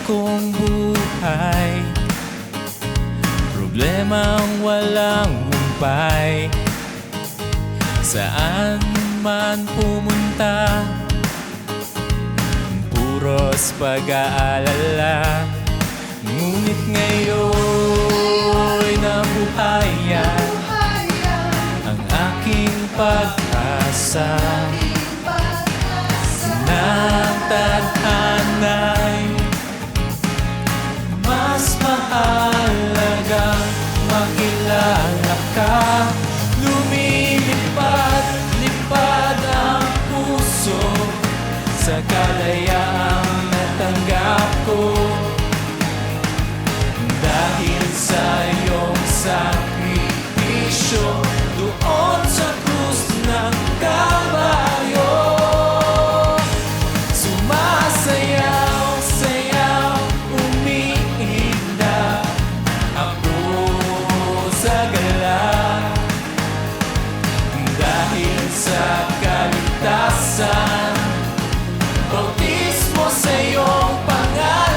kong buhay, problemang walang humpay. Saan man pumunta, puros pag-aalala. Ngunit ngayon'y nabuhayan ang aking pag-asa. Ng tadhana'y mas mahalaga, makilala ka. Lumilipad-lipad ang puso sa kalayaang natanggap ko, dahil sa iyong sakripisyo doon sa krus ng Kalbaryo. Sumasayaw-sayaw, umiinda ako sa gala, dahil sa kaligtasan, bautismo sa iyong pangalan.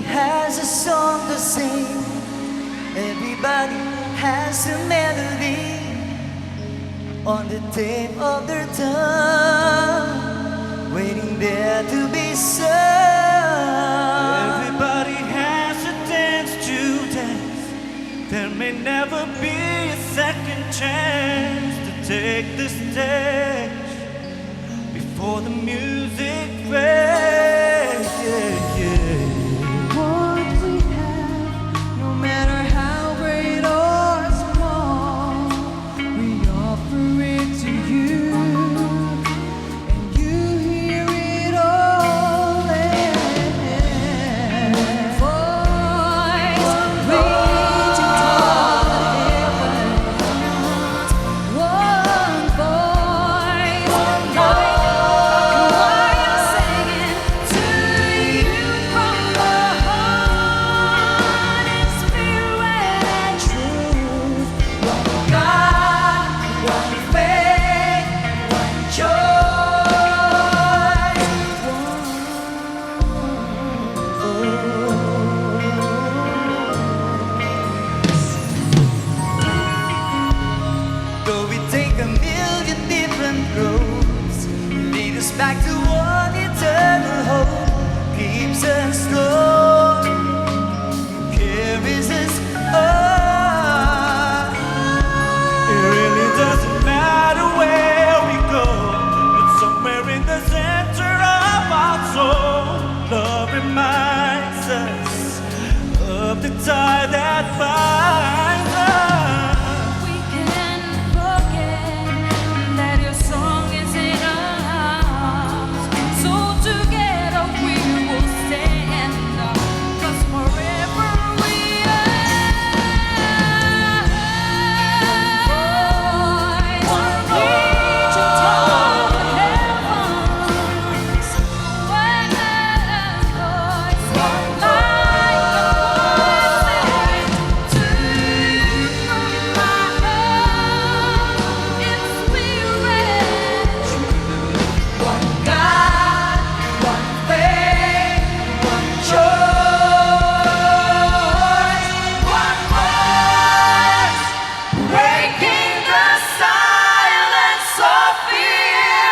has a song to sing. Everybody has a melody on the tip of their tongue, waiting there to be sung. Everybody has a dance to dance. There may never be a second chance to take the stage before the music fades. Yeah, yeah. What we have, no matter how great or small, we offer it to you, and you hear it all. And voice reaching toward the heavens, one voice, like a choir singing to you from the heart in spirit and truth. One God, one faith, one Though we take a million different roads, lead us back to one eternal hope, keeps us close, carries us on. It really doesn't matter where we go, but somewhere in the center of our soul, love reminds us of the tie that binds us. We can't forget that your song is in our hearts. So together we will stand, 'cause forever we are. Voice reaching toward the heavens. One voice, like a voice to you from my heart in spirit. One God, one faith, one choice, one voice, breaking the silence of fear.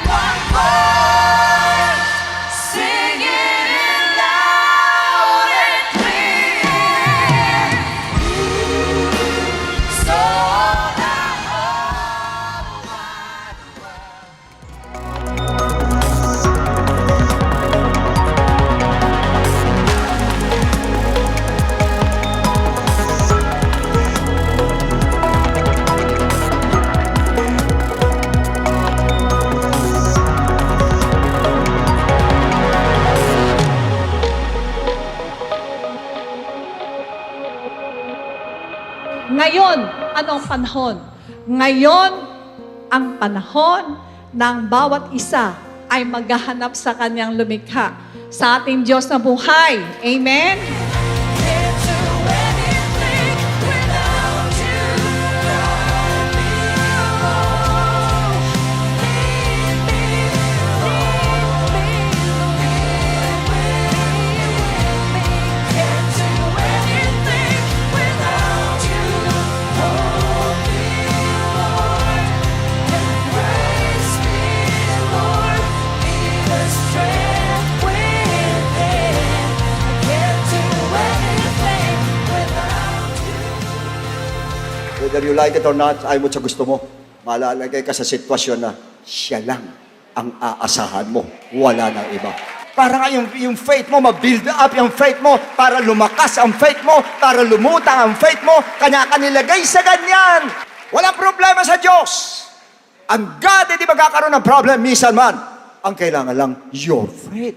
One voice, singing it loud and clear. So that all wide world. Ngayon, anong panahon? Ngayon, ang panahon ng bawat isa ay maghahanap sa kanyang lumikha. Sa ating Diyos na buhay. Amen? Can't do anything without you. Let me alone. Lead me, lead me, lead me. Can't do anything without you. Hold me, Lord. Embrace me, Lord. Be the strength within. I can't do anything without you. Whether you like it or not, ayaw mo sa gusto mo, malalagay ka sa sitwasyon na siya lang ang aasahan mo. Wala nang iba. Para nga yung faith mo, ma-build up yung faith mo, para lumakas ang faith mo, para lumutang ang faith mo, kanya ka nilagay sa ganyan. Walang problema sa Diyos. Ang God hindi magkakaroon ng problem minsan man. Ang kailangan lang, your faith.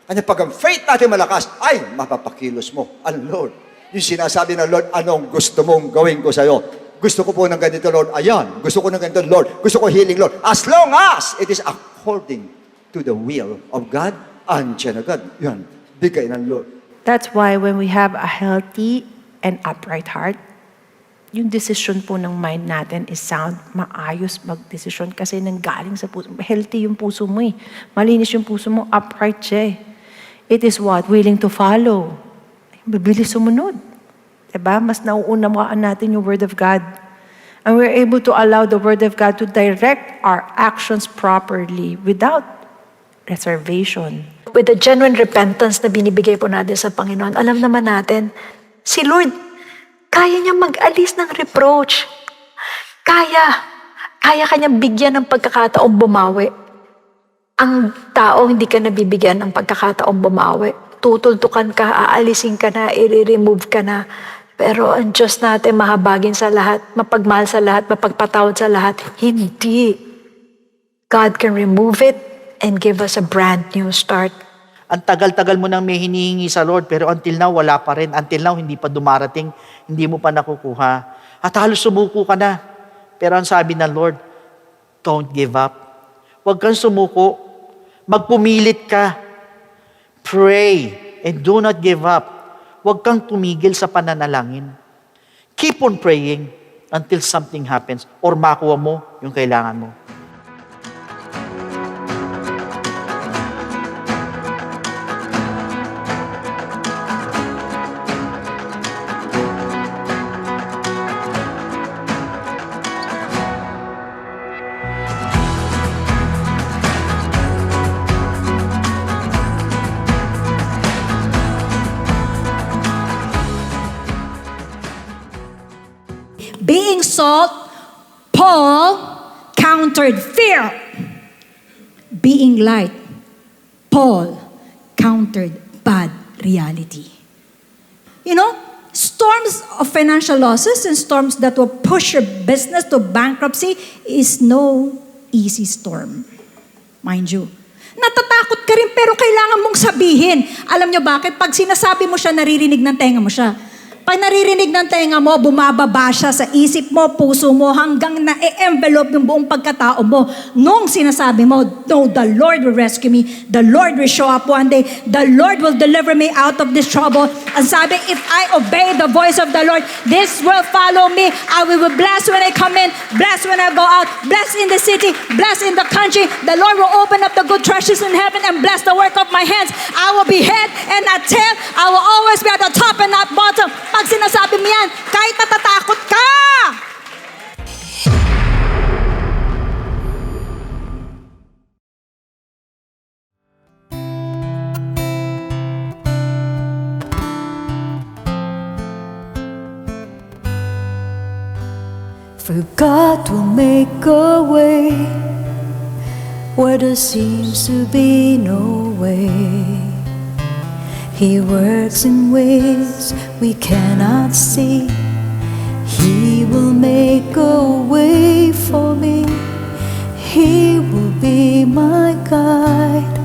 Kanya pag ang faith natin malakas, ay, mapapakilos mo ang Lord. Yung sinasabi ng Lord, anong gusto mong gawin ko sa'yo? Gusto ko po ng ganito, Lord. Ayan. Gusto ko ng ganito, Lord. Gusto ko healing, Lord. As long as it is according to the will of God, andyan na God. Yan. Bigay ng Lord. That's why when we have a healthy and upright heart, yung decision po ng mind natin is sound, maayos mag-decision kasi nanggaling sa puso. Healthy yung puso mo eh. Malinis yung puso mo, upright siya eh. It is what? Willing to follow bibilis sumunod. Diba? Mas nauunawaan natin yung Word of God. And we're able to allow the Word of God to direct our actions properly without reservation. With the genuine repentance na binibigay po natin sa Panginoon, alam naman natin, si Lord, kaya niya mag-alis ng reproach. Kaya kanyang bigyan ng pagkakataong bumawi. Ang tao, hindi ka nabibigyan ng pagkakataong bumawi. Tutultukan ka, aalisin ka na, i-remove ka na. Pero ang Diyos natin, mahabagin sa lahat, mapagmahal sa lahat, mapagpatawad sa lahat. Hindi. God can remove it and give us a brand new start. Ang tagal-tagal mo nang may hinihingi sa Lord, pero until now, wala pa rin. Until now, hindi pa dumarating, hindi mo pa nakukuha. At halos sumuko ka na. Pero ang sabi ng Lord, don't give up. Huwag kang sumuko. Magpumilit ka. Pray and do not give up. Huwag kang tumigil sa pananalangin. Keep on praying until something happens or makuha mo yung kailangan mo. Being salt, Paul countered fear. Being light, Paul countered bad reality. You know, storms of financial losses and storms that will push your business to bankruptcy is no easy storm. Mind you. Natatakot ka rin pero kailangan mong sabihin. Alam nyo bakit? Pag sinasabi mo siya, naririnig ng tenga mo siya. Pag naririnig ng tenga mo, bumababa siya sa isip mo, puso mo, hanggang na-envelope yung buong pagkatao mo. Nung sinasabi mo, no, the Lord will rescue me. The Lord will show up one day. The Lord will deliver me out of this trouble. Ang sabi, if I obey the voice of the Lord, this will follow me. I will be blessed when I come in, blessed when I go out, blessed in the city, blessed in the country. The Lord will open up the good treasures in heaven and bless the work of my hands. I will be head and not tail. I will always be at the top and not bottom. Pag sinasabi mo yan, kahit natatakot ka! For God will make a way where there seems to be no way. He works in ways we cannot see. He will make a way for me. He will be my guide.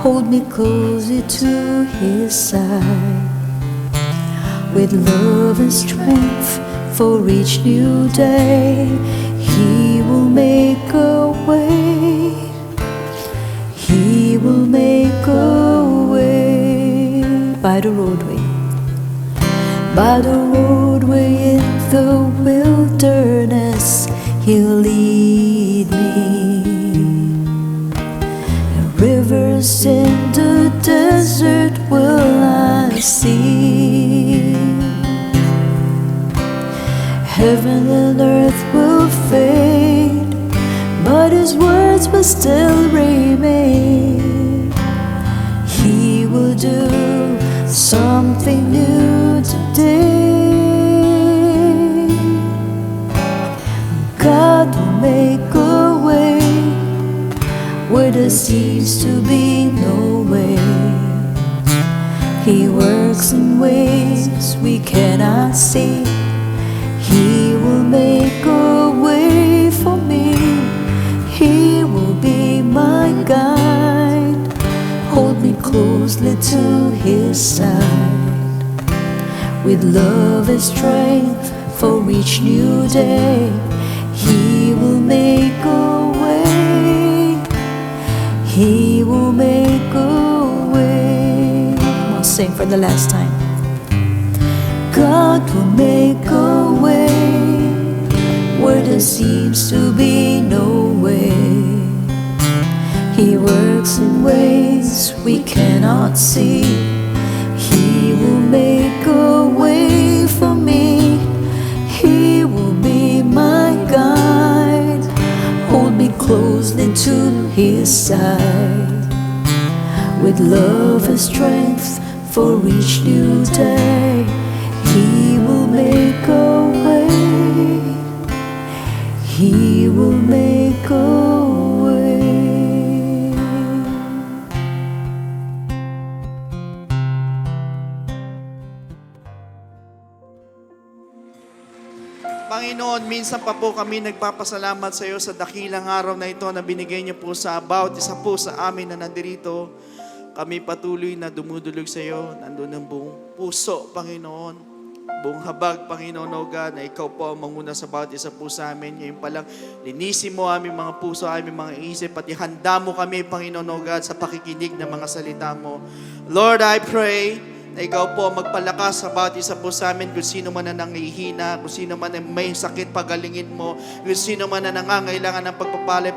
Hold me closer to His side. With love and strength for each new day, He will make a way. He will make a way by the roadway. By the roadway in the wilderness, He'll lead me. And rivers in the desert will I see. Heaven and earth will fade, but His words will still remain. He will do something new today. God will make a way where there seems to be no way. He works in ways we cannot see. He will make a way for me. He will be my guide. Hold me closely to His side. With love and strength for each new day, He will make a way. He will make a way. I'll sing for the last time. God will make a way where there seems to be no way. He works in ways we cannot see. He He will make a way for me. He will be my guide. Hold me closely to His side. With love and strength for each new day, He will make a way. He will make a way. Panginoon, minsan pa po kami nagpapasalamat sa iyo sa dakilang araw na ito na binigay niyo po sa bawat isa po sa amin na nandirito. Kami patuloy na dumudulog sa iyo, nandun ang buong puso, Panginoon. Buong habag, Panginoon, O God, na ikaw po ang manguna sa bawat isa po sa amin. Ngayon pa lang, linisin mo aming mga puso, aming mga isip, pati handa mo kami, Panginoon, O God, sa pakikinig ng mga salita mo. Lord, I pray na ikaw po magpalakas sa bawat isa po sa amin, kung sino man na nangihina, kung sino man na may sakit, pagalingin mo, kung sino man na nangangailangan ng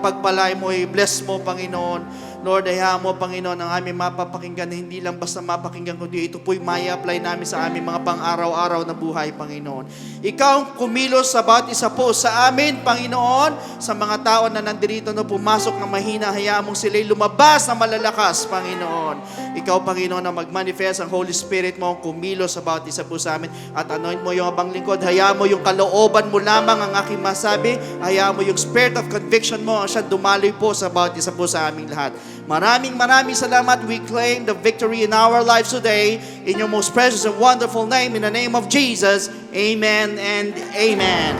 pagpalay mo, i-bless mo, Panginoon. Lord, hayaan mo, Panginoon, ang aming mapapakinggan na hindi lang basta mapakinggan, kundi ito po'y may-apply namin sa aming mga pang-araw-araw na buhay, Panginoon. Ikaw ang kumilos sa bawat isa po sa amin, Panginoon, sa mga tao na nandirito na pumasok na mahina, hayaan mong sila'y lumabas na malalakas, Panginoon. Ikaw, Panginoon, na mag-manifest ang Holy Spirit mo, ang kumilos sa bawat isa po sa amin, at anoint mo yung abang lingkod, hayaan mo yung kalooban mo lamang ang aking masabi, hayaan mo yung spirit of conviction mo, ang siya dumaloy po sa bawat isa po sa aming lahat. Maraming salamat. We claim the victory in our lives today. In your most precious and wonderful name, in the name of Jesus. Amen and amen.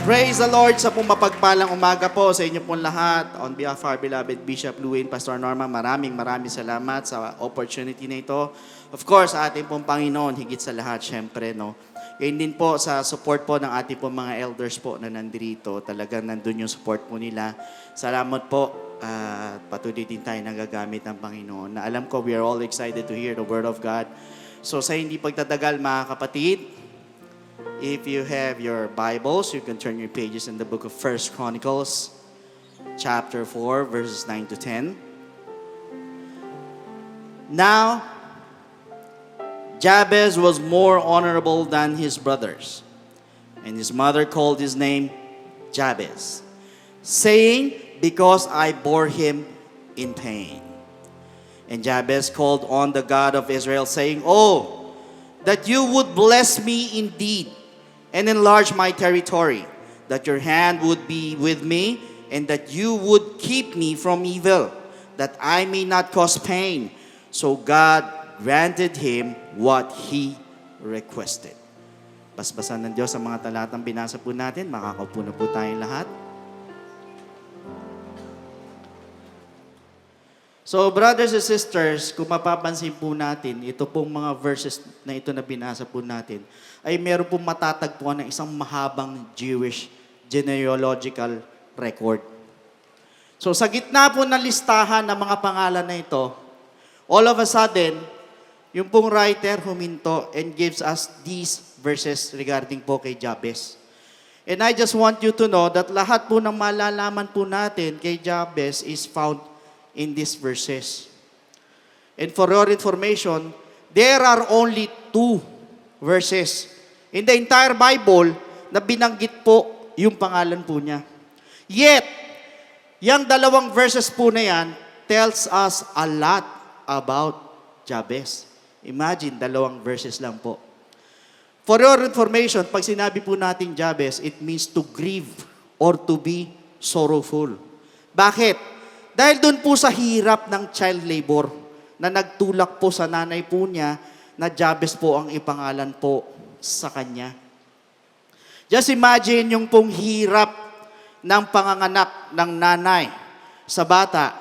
Praise the Lord sa pong mapagpalang umaga po sa inyo pong lahat. On behalf of our beloved Bishop Luwin, Pastor Norma, maraming salamat sa opportunity na ito. Of course, sa ating pong Panginoon, higit sa lahat, syempre, no? Ngayon din po sa support po ng ating po mga elders po na nandito. Talagang nandun yung support po nila. Salamat po. Patuloy din tayo nagagamit ng Panginoon. Na alam ko, we are all excited to hear the Word of God. So sa hindi pagtatagal, mga kapatid, if you have your Bibles, you can turn your pages in the book of 1 Chronicles, chapter 4, verses 9 to 10. Now, Jabez was more honorable than his brothers, and his mother called his name Jabez, saying, because I bore him in pain. And Jabez called on the God of Israel, saying, oh, that you would bless me indeed, and enlarge my territory, that your hand would be with me, and that you would keep me from evil, that I may not cause pain. So God granted him what he requested. Basbasan ng Diyos ang mga talatang binasa po natin. Makakaupo na po tayong lahat. So, brothers and sisters, kung mapapansin po natin, ito pong mga verses na ito na binasa po natin, ay meron pong matatagpuan ng isang mahabang Jewish genealogical record. So, sa gitna po ng listahan ng mga pangalan na ito, all of a sudden, yung pong writer huminto and gives us these verses regarding po kay Jabez. And I just want you to know that lahat po ng malalaman po natin kay Jabez is found in these verses. And for your information, there are only 2 verses in the entire Bible na binanggit po yung pangalan po niya. Yet, yung 2 verses po na yan tells us a lot about Jabez. Imagine, 2 verses lang po. For your information, pag sinabi po natin Jabez, it means to grieve or to be sorrowful. Bakit? Dahil doon po sa hirap ng child labor na nagtulak po sa nanay po niya na Jabez po ang ipangalan po sa kanya. Just imagine yung pong hirap ng panganganak ng nanay sa bata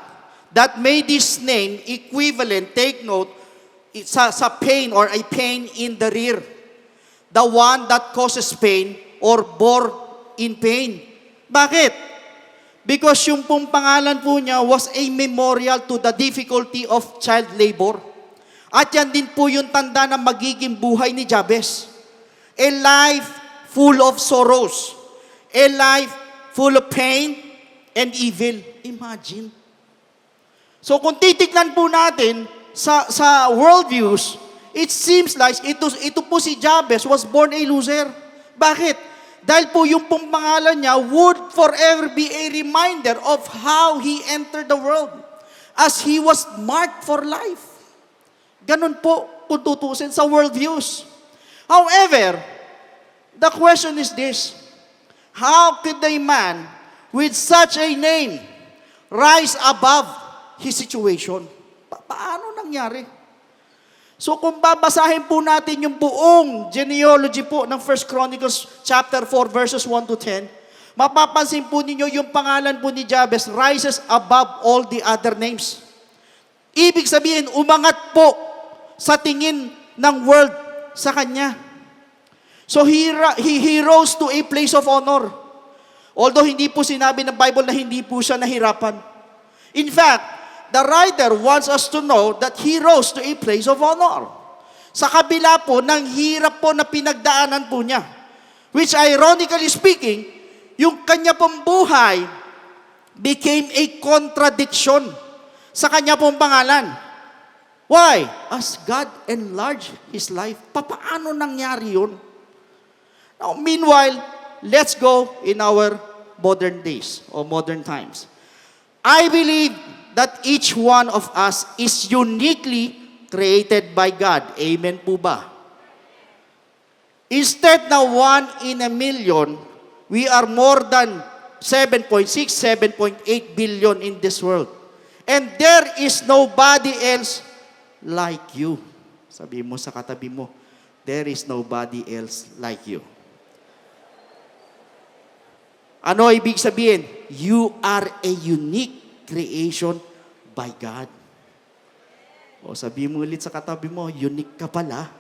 that made this name equivalent, take note, sa pain or a pain in the rear. The one that causes pain or bore in pain. Bakit? Because yung pong pangalan po niya was a memorial to the difficulty of child labor. At yan din po yung tanda na magiging buhay ni Jabez. A life full of sorrows. A life full of pain and evil. Imagine. So kung titignan po natin sa worldviews, it seems like ito po si Jabez was born a loser. Bakit? Dahil po yung pong pangalan niya would forever be a reminder of how he entered the world as he was marked for life. Ganun po kung tutusin sa worldviews. However, the question is this: how could a man with such a name rise above his situation? Paano nangyari? So kung babasahin po natin yung buong genealogy po ng 1 Chronicles chapter 4 verses 1 to 10, mapapansin po ninyo yung pangalan po ni Jabez rises above all the other names. Ibig sabihin, umangat po sa tingin ng world sa kanya. So he rose to a place of honor. Although hindi po sinabi ng Bible na hindi po siya nahirapan. In fact, the writer wants us to know that he rose to a place of honor. Sa kabila po ng hirap po na pinagdaanan po niya. Which ironically speaking, yung kanya pong buhay became a contradiction sa kanya pong pangalan. Why? As God enlarged his life. Paano nangyari yun? Now, meanwhile, let's go in our modern days or modern times. I believe that each one of us is uniquely created by God. Amen po ba? Instead na 1 in a million, we are more than 7.6, 7.8 billion in this world. And there is nobody else like you. Sabi mo sa katabi mo, there is nobody else like you. Ano ibig sabihin? You are a unique creation by God. O sabi mo ulit sa katabi mo, unique ka pala.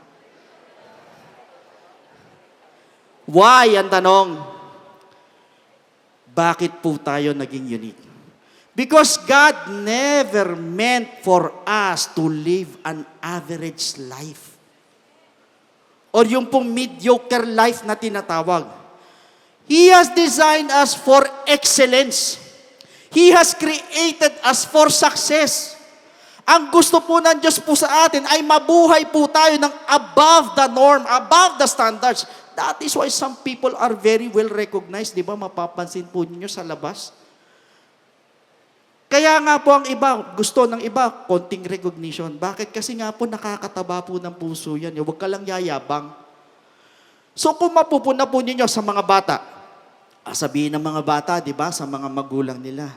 Why? Ang tanong, bakit po tayo naging unique? Because God never meant for us to live an average life. Or yung pong mediocre life na tinatawag. He has designed us for excellence. He has created us for success. Ang gusto po ng Diyos po sa atin ay mabuhay po tayo ng above the norm, above the standards. That is why some people are very well recognized. Di ba? Mapapansin po ninyo sa labas. Kaya nga po ang iba, gusto ng iba, konting recognition. Bakit? Kasi nga po nakakataba po ng puso yan. Huwag ka lang yayabang. So kung mapupuna po ninyo sa mga bata, sabihin ng mga bata, di ba, sa mga magulang nila,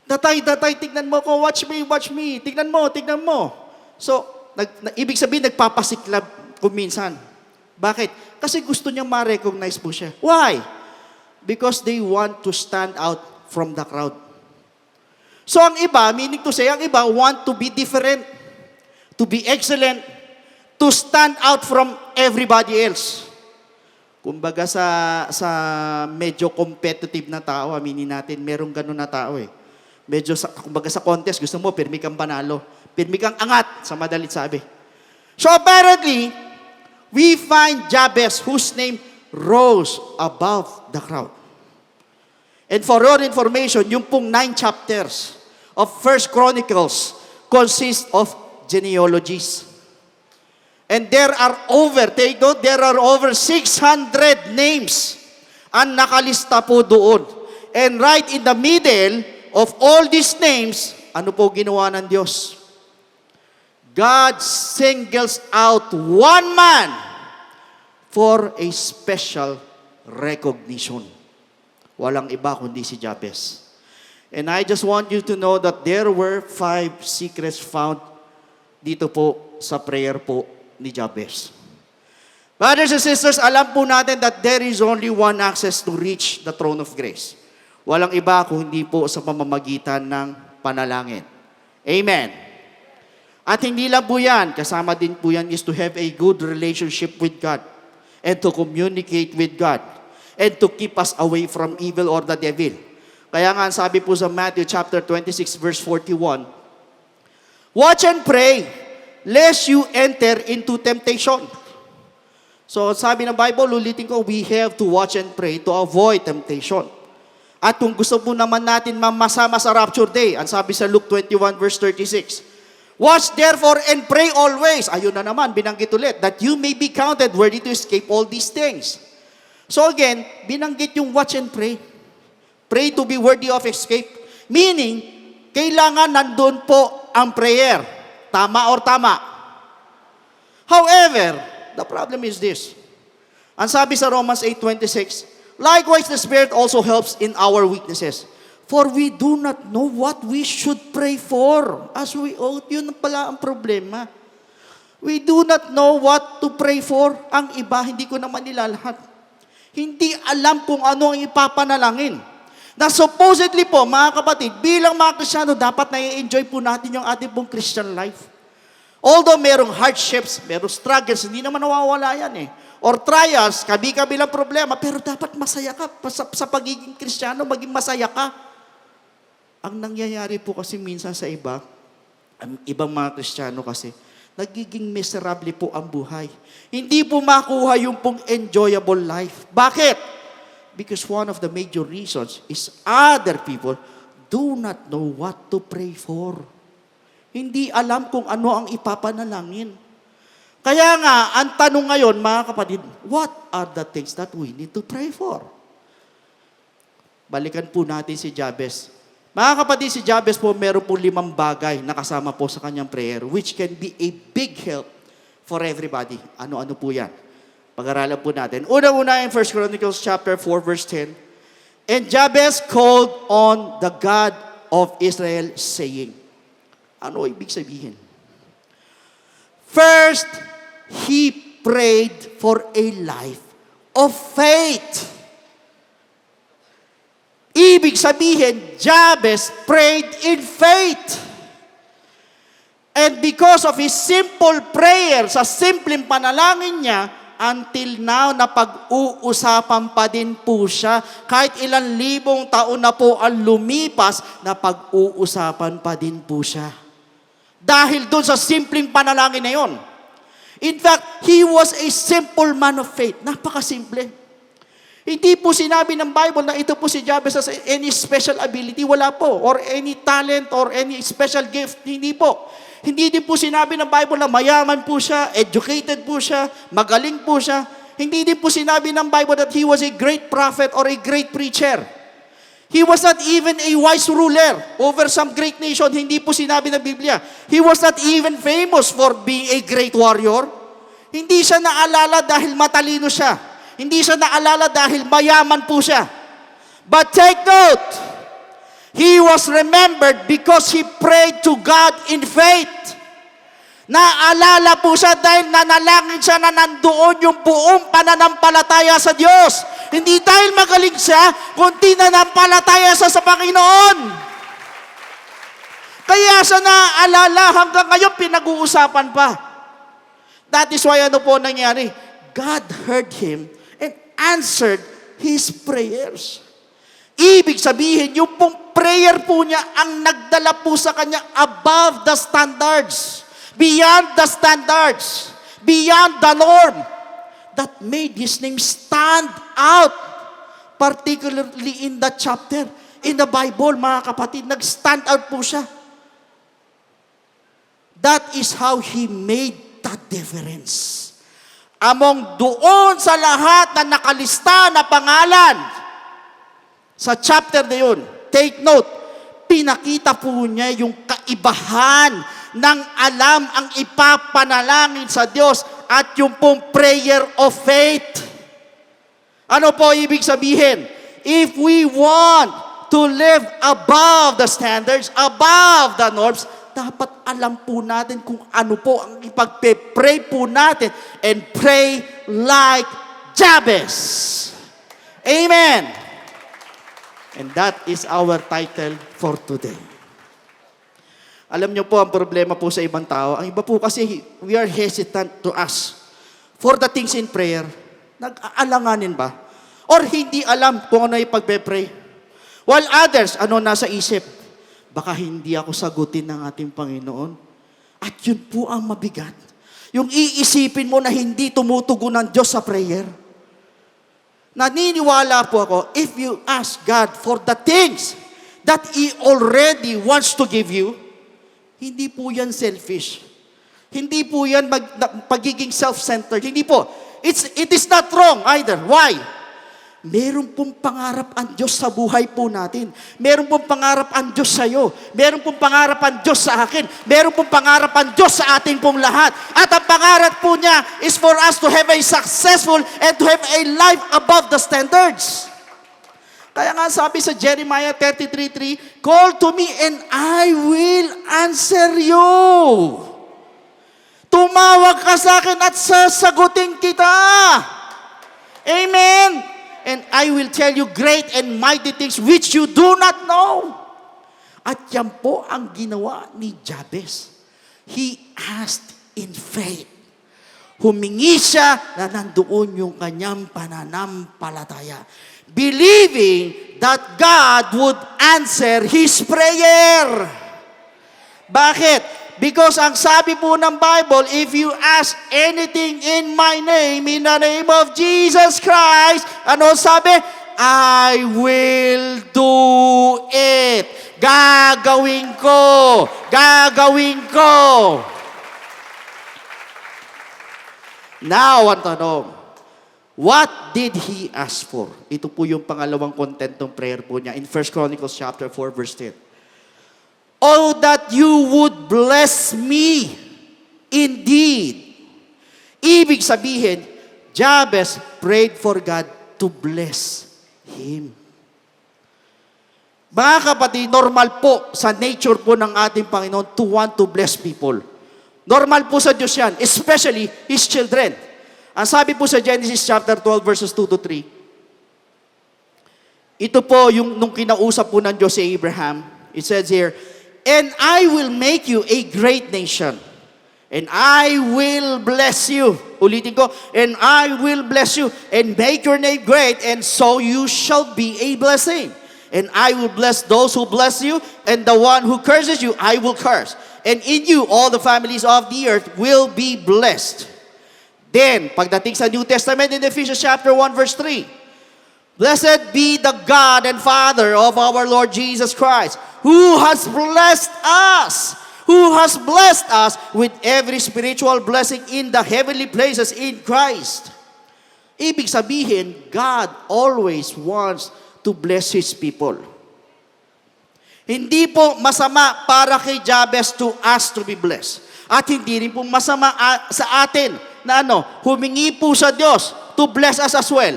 Datay, tignan mo ko, watch me, tignan mo. So, ibig sabihin, nagpapasiklab kung minsan. Bakit? Kasi gusto niyang ma-recognize po siya. Why? Because they want to stand out from the crowd. So, ang iba, meaning to say, ang iba want to be different, to be excellent, to stand out from everybody else. Kumbaga sa medyo competitive na tao, aminin natin, merong ganun na tao eh. Medyo, kumbaga sa contest, gusto mo, pirmi kang panalo. Pirmi kang angat, sa madalit sabi. So apparently, we find Jabez, whose name rose above the crowd. And for your information, yung pong 9 chapters of 1 Chronicles consist of genealogies. And there are over 600 names ang nakalista po doon. And right in the middle of all these names, ano po ginawa ng Diyos? God singles out one man for a special recognition. Walang iba kundi si Jabez. And I just want you to know that there were 5 secrets found dito po sa prayer po ni Jabez. Brothers and sisters, alam po natin that there is only one access to reach the throne of grace. Walang iba kung hindi po sa pamamagitan ng panalangin. Amen. At hindi lang po yan, kasama din po yan is to have a good relationship with God and to communicate with God and to keep us away from evil or the devil. Kaya nga sabi po sa Matthew chapter 26 verse 41, watch and pray lest you enter into temptation. So sabi ng Bible, ulitin ko, we have to watch and pray to avoid temptation. At kung gusto po naman natin mamasama sa rapture day, ang sabi sa Luke 21 verse 36, Watch therefore and pray always. Ayun na naman, binanggit ulit, that you may be counted worthy to escape all these things. So again, binanggit yung watch and pray. Pray to be worthy of escape. Meaning, kailangan nandun po ang prayer. Tama or tama? However, the problem is this. Ang sabi sa Romans 8:26, likewise, the Spirit also helps in our weaknesses. For we do not know what we should pray for. As we ought, yun pala ang problema. We do not know what to pray for. Ang iba, hindi ko naman nilalahat. Hindi alam kung ano ang ipapanalangin. Na supposedly po, mga kapatid, bilang mga Kristiyano, dapat na-enjoy po natin yung ating pong Christian life. Although merong hardships, merong struggles, hindi naman nawawala yan eh. Or trials, kabi-kabilang problema, pero dapat masaya ka. Sa pagiging Kristiyano, maging masaya ka. Ang nangyayari po kasi minsan sa iba, ang ibang mga Kristiyano kasi, nagiging miserable po ang buhay. Hindi po makuha yung pong enjoyable life. Bakit? Because one of the major reasons is other people do not know what to pray for. Hindi alam kung ano ang ipapanalangin. Kaya nga, ang tanong ngayon, mga kapatid, what are the things that we need to pray for? Balikan po natin si Jabez. Mga kapatid, si Jabez po, meron po 5 bagay na kasama po sa kanyang prayer, which can be a big help for everybody. Ano-ano po yan? Pag-aralan po natin. Una-una in 1 Chronicles chapter 4, verse 10. And Jabez called on the God of Israel, saying, ano ibig sabihin? First, he prayed for a life of faith. Ibig sabihin, Jabez prayed in faith. And because of his simple prayer, sa simpleng panalangin niya, until now, napag-uusapan pa din po siya. Kahit ilang libong taon na po ang lumipas, napag-uusapan pa din po siya. Dahil doon sa simpleng panalangin na yon. In fact, he was a simple man of faith. Napakasimple. Hindi po sinabi ng Bible na ito po si Jabez has any special ability. Wala po. Or any talent or any special gift. Hindi po. Hindi din po sinabi ng Bible na mayaman po siya, educated po siya, magaling po siya. Hindi din po sinabi ng Bible that he was a great prophet or a great preacher. He was not even a wise ruler over some great nation. Hindi po sinabi ng Biblia. He was not even famous for being a great warrior. Hindi siya naalala dahil matalino siya. Hindi siya naalala dahil mayaman po siya. But take note, he was remembered because he prayed to God in faith. Naalala po siya dahil nanalangin siya na nandoon yung buong pananampalataya sa Diyos. Hindi dahil magaling siya, kundi nananampalataya siya sa Panginoon. Kaya siya naaalala hanggang ngayon pinag-uusapan pa. That is why ano po nangyari? God heard him and answered his prayers. Ibig sabihin, yung pong prayer po niya ang nagdala po sa kanya above the standards, beyond the standards, beyond the norm, that made his name stand out, particularly in that chapter, in the Bible, mga kapatid, nag-stand out po siya. That is how he made that difference. Among doon sa lahat na nakalista na pangalan, sa chapter na yun, take note, pinakita po niya yung kaibahan ng alam ang ipapanalangin sa Diyos at yung pong prayer of faith. Ano po ibig sabihin? If we want to live above the standards, above the norms, dapat alam po natin kung ano po ang ipagpe-pray po natin and pray like Jabez. Amen. And that is our title for today. Alam niyo po, ang problema po sa ibang tao, ang iba po kasi, we are hesitant to ask for the things in prayer. Nag-aalanganin ba? Or hindi alam kung ano yung pagpe-pray. While others, ano nasa isip? Baka hindi ako sagutin ng ating Panginoon. At yun po ang mabigat. Yung iisipin mo na hindi tumutugon ng Diyos sa prayer. Naniniwala po ako, if you ask God for the things that He already wants to give you, Hindi po yan selfish. Hindi po yan pagiging self-centered. Hindi po. It is not wrong either. Why? Meron pong pangarap ang Diyos sa buhay po natin. Meron pong pangarap ang Diyos sa iyo. Meron pong pangarap ang Diyos sa akin. Meron pong pangarap ang Diyos sa atin pong lahat. At ang pangarap po niya is for us to have a successful and to have a life above the standards. Kaya nga sabi sa Jeremiah 33:3, call to me and I will answer you. Tumawag ka sa akin at sasagutin kita. Amen. And I will tell you great and mighty things which you do not know. At yan po ang ginawa ni Jabez. He asked in faith. Humingi siya na nandoon yung kanyang pananampalataya. Believing that God would answer his prayer. Bakit? Because ang sabi po ng Bible, if you ask anything in my name, in the name of Jesus Christ, ano sabi? I will do it. Gagawin ko. Gagawin ko. Now, ang tanong, what did he ask for? Ito po yung pangalawang content ng prayer po niya in 1 Chronicles chapter 4, verse 10. Oh, that you would bless me indeed. Ibig sabihin, Jabez prayed for God to bless him. Mga kapatid, normal po sa nature po ng ating Panginoon to want to bless people. Normal po sa Diyos yan, especially His children. Ang sabi po sa Genesis chapter 12 verses 2 to 3, ito po yung nung kinausap po ng Diyos si Abraham. It says here, and I will make you a great nation. And I will bless you. Ulitin ko, and I will bless you and make your name great, and so you shall be a blessing. And I will bless those who bless you, and the one who curses you, I will curse. And in you, all the families of the earth will be blessed. Then, pagdating sa New Testament in Ephesians chapter 1 verse 3, blessed be the God and Father of our Lord Jesus Christ, who has blessed us with every spiritual blessing in the heavenly places in Christ. Ibig sabihin, God always wants to bless His people. Hindi po masama para kay Jabez to ask to be blessed. At hindi rin po masama sa atin na humingi po sa Diyos to bless us as well.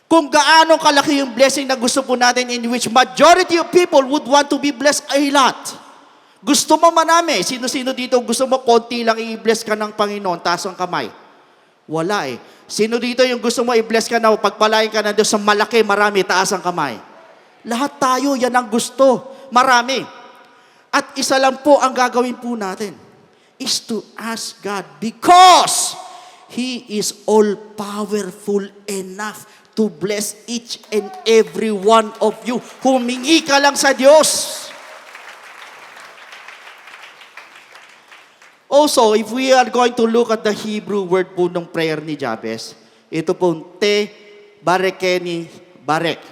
Kung gaano kalaki yung blessing na gusto po natin in which majority of people would want to be blessed a lot. Gusto mo manami. Sino-sino dito gusto mo konti lang i-bless ka ng Panginoon, taas ang kamay? Wala eh. Sino dito yung gusto mo i-bless ka na, pagpalain ka ng Diyos sa malaki, marami, taas ang kamay? Lahat tayo, yan ang gusto. Marami. At isa lang po ang gagawin po natin is to ask God because He is all-powerful enough to bless each and every one of you. Humingi ka lang sa Diyos. Also, if we are going to look at the Hebrew word po ng prayer ni Jabez, ito po, te barekeni barek.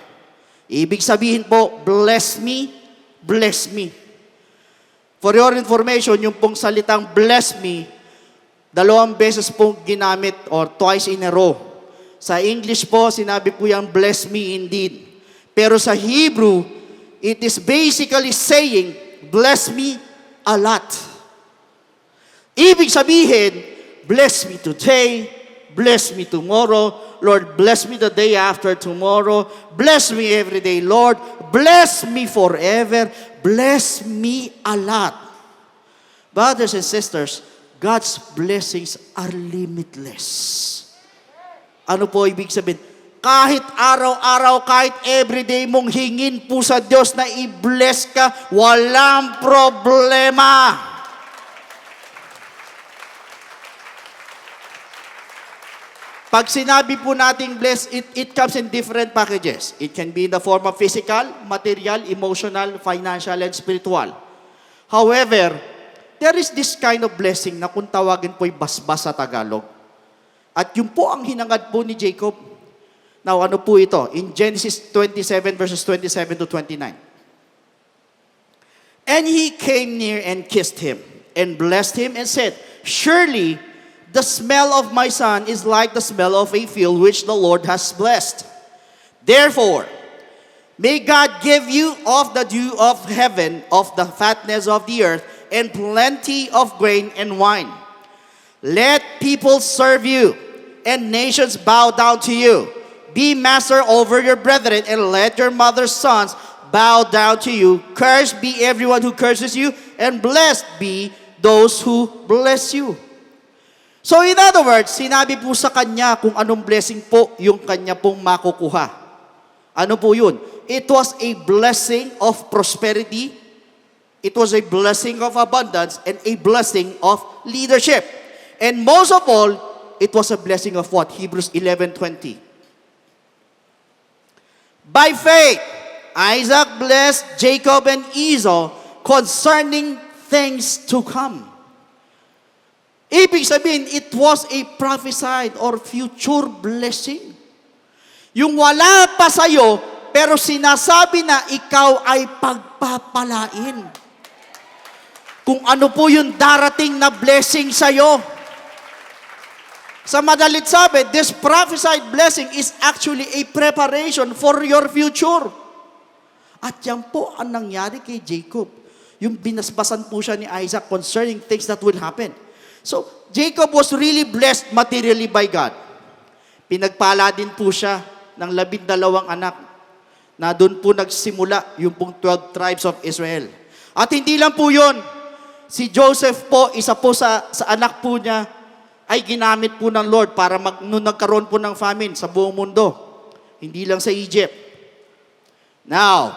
Ibig sabihin po, bless me, bless me. For your information, yung pong salitang bless me, 2 beses pong ginamit or twice in a row. Sa English po, sinabi po yung bless me indeed. Pero sa Hebrew, it is basically saying, bless me a lot. Ibig sabihin, bless me today, bless me tomorrow, Lord, bless me the day after tomorrow, bless me every day, Lord, bless me forever, bless me a lot. Brothers and sisters, God's blessings are limitless. Ano po ibig sabihin? Kahit araw-araw, kahit everyday mong hingin po sa Diyos na i-bless ka, walang problema. Pag sinabi po nating bless, it comes in different packages. It can be in the form of physical, material, emotional, financial, and spiritual. However, there is this kind of blessing na kung tawagin po'y basbas sa Tagalog. At yun po ang hinangad po ni Jacob. Now, ano po ito? In Genesis 27 verses 27 to 29. And he came near and kissed him, and blessed him, and said, Surely the smell of my son is like the smell of a field which the Lord has blessed. Therefore, may God give you of the dew of heaven, of the fatness of the earth, and plenty of grain and wine. Let people serve you, and nations bow down to you. Be master over your brethren, and let your mother's sons bow down to you. Cursed be everyone who curses you, and blessed be those who bless you. So in other words, sinabi po sa kanya kung anong blessing po yung kanya pong makukuha. Ano po yun? It was a blessing of prosperity, it was a blessing of abundance, and a blessing of leadership. And most of all, it was a blessing of what? Hebrews 11:20. By faith, Isaac blessed Jacob and Esau concerning things to come. Ibig sabihin, it was a prophesied or future blessing. Yung wala pa sa'yo, pero sinasabi na ikaw ay pagpapalain. Kung ano po yung darating na blessing sa'yo. Sa madalit sabi, this prophesied blessing is actually a preparation for your future. At yan po ang nangyari kay Jacob. Yung binasbasan po siya ni Isaac concerning things that will happen. So, Jacob was really blessed materially by God. Pinagpala din po siya ng 12 anak na doon po nagsimula yung pong 12 tribes of Israel. At hindi lang po yun. Si Joseph po, isa po sa anak po niya, ay ginamit po ng Lord para nung nagkaroon po ng famine sa buong mundo. Hindi lang sa Egypt. Now,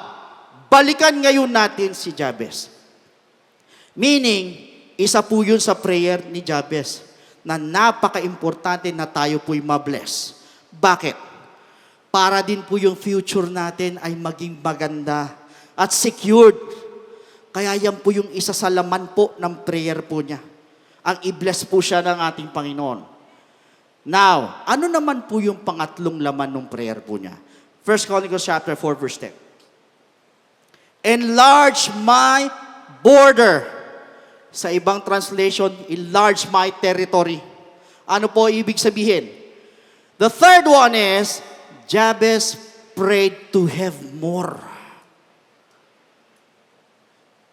balikan ngayon natin si Jabez. Meaning, isa po yun sa prayer ni Jabez na napaka-importante na tayo po'y mabless. Bakit? Para din po yung future natin ay maging maganda at secured. Kaya yan po yung isa sa laman po ng prayer po niya. Ang i-bless po siya ng ating Panginoon. Now, ano naman po yung pangatlong laman ng prayer po niya? 1 Chronicles chapter 4 verse 10. Enlarge my border. Sa ibang translation, enlarge my territory. Ano po ibig sabihin? The third one is, Jabez prayed to have more.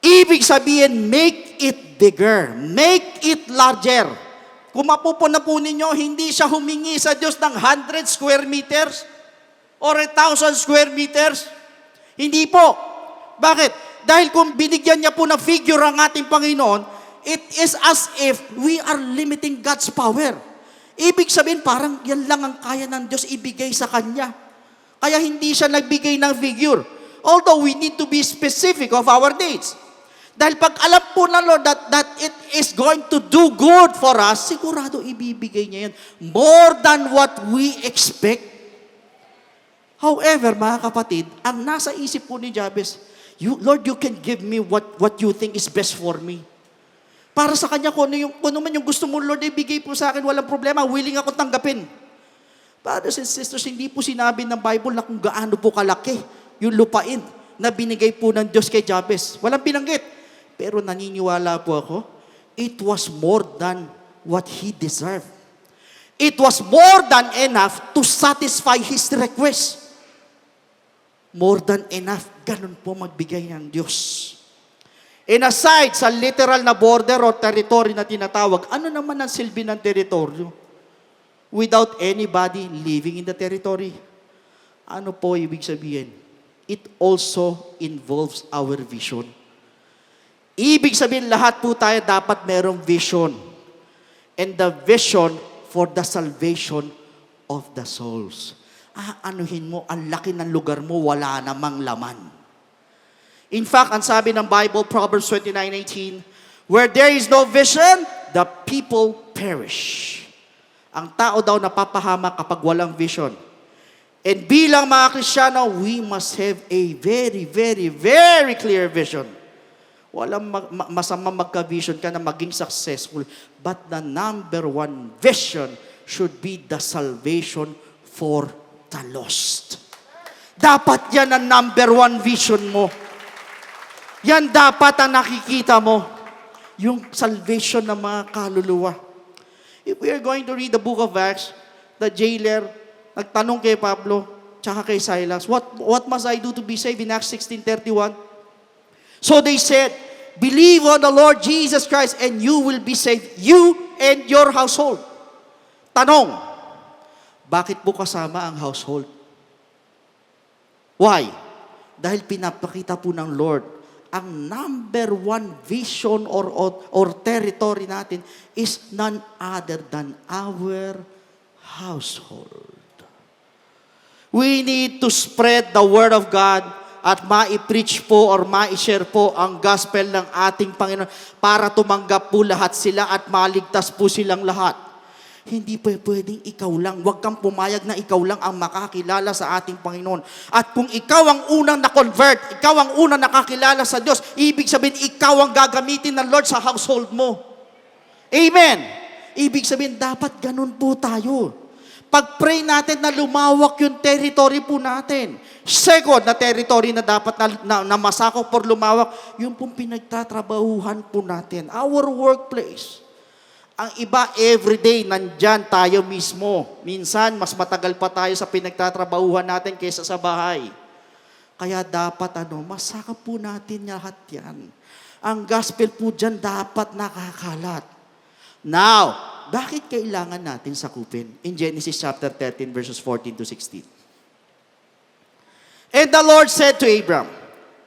Ibig sabihin, make it bigger. Make it larger. Kung mapupuna po ninyo, hindi siya humingi sa Diyos ng 100 square meters or 1,000 square meters. Hindi po. Bakit? Dahil kung binigyan niya po ng figure ang ating Panginoon, it is as if we are limiting God's power. Ibig sabihin, parang yan lang ang kaya ng Diyos ibigay sa Kanya. Kaya hindi siya nagbigay ng figure. Although we need to be specific of our needs. Dahil pag alam po ng Lord that it is going to do good for us, sigurado ibibigay niya yan. More than what we expect. However, mga kapatid, ang nasa isip po ni Jabez, Lord, you can give me what you think is best for me. Para sa kanya, kung naman yung gusto mo, Lord, ibigay po sa akin, walang problema, willing ako tanggapin. Brothers and sisters, hindi po sinabi ng Bible na kung gaano po kalaki yung lupain na binigay po ng Diyos kay Jabez. Walang binanggit. Pero naniniwala po ako, it was more than what he deserved. It was more than enough to satisfy his request. More than enough, ganun po magbigay ng Diyos. And aside sa literal na border o territory na tinatawag, ano naman ang silbi ng teritoryo? Without anybody living in the territory. Ano po ibig sabihin? It also involves our vision. Ibig sabihin, lahat po tayo dapat merong vision. And the vision for the salvation of the souls. Anuhin mo, ang laki ng lugar mo, wala namang laman. In fact, ang sabi ng Bible, Proverbs 29:18, where there is no vision, the people perish. Ang tao daw napapahamak kapag walang vision. And bilang mga Kristiyano, we must have a very, very, very clear vision. Walang masama magka-vision ka na maging successful. But the number one vision should be the salvation for the lost. Dapat yan ang number one vision mo. Yan dapat ang nakikita mo. Yung salvation ng mga kaluluwa. If we are going to read the book of Acts, the jailer, nagtanong kay Pablo, tsaka kay Silas, what must I do to be saved in Acts 16:31? So they said, believe on the Lord Jesus Christ and you will be saved, you and your household. Tanong, bakit po kasama ang household? Why? Dahil pinapakita po ng Lord, ang number one vision or territory natin is none other than our household. We need to spread the word of God at mai-preach po or mai-share po ang gospel ng ating Panginoon para tumanggap po lahat sila at maligtas po silang lahat. Hindi po pwedeng ikaw lang. Huwag kang pumayag na ikaw lang ang makakilala sa ating Panginoon. At kung ikaw ang unang na-convert, ikaw ang unang nakakilala sa Diyos, ibig sabihin, ikaw ang gagamitin ng Lord sa household mo. Amen. Ibig sabihin, dapat ganun po tayo. Pag-pray natin na lumawak yung territory po natin. Second na territory na dapat na masakop or lumawak, yung pong pinagtatrabahuhan po natin. Our workplace. Ang iba, everyday, nandyan tayo mismo. Minsan, mas matagal pa tayo sa pinagtatrabahuhan natin kaysa sa bahay. Kaya dapat, masakop po natin lahat yan. Ang gospel po dyan dapat nakakalat. Now, bakit kailangan natin sakupin? In Genesis chapter 13, verses 14 to 16. And the Lord said to Abram,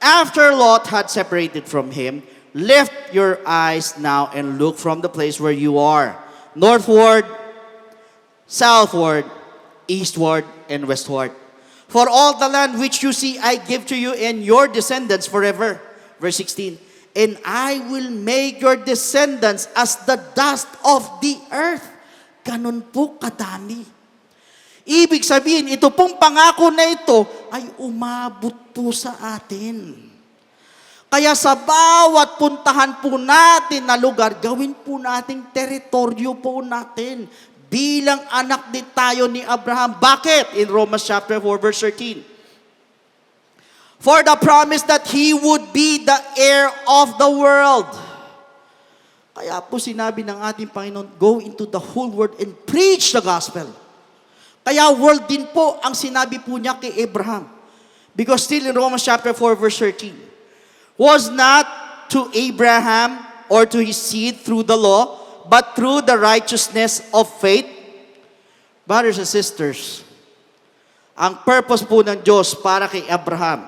after Lot had separated from him, lift your eyes now and look from the place where you are, northward, southward, eastward, and westward. For all the land which you see, I give to you and your descendants forever. Verse 16, and I will make your descendants as the dust of the earth. Ganun po kadami. Ibig sabihin, ito pong pangako na ito ay umabot po sa atin. Kaya sa bawat puntahan po natin na lugar, gawin po nating teritoryo po natin. Bilang anak din tayo ni Abraham. Bakit? In Romans chapter 4, verse 13. For the promise that he would be the heir of the world. Kaya po sinabi ng ating Panginoon, go into the whole world and preach the gospel. Kaya world din po ang sinabi po niya kay Abraham. Because still in Romans chapter 4, verse 13, was not to Abraham or to his seed through the law, but through the righteousness of faith. Brothers and sisters, ang purpose po ng Diyos para kay Abraham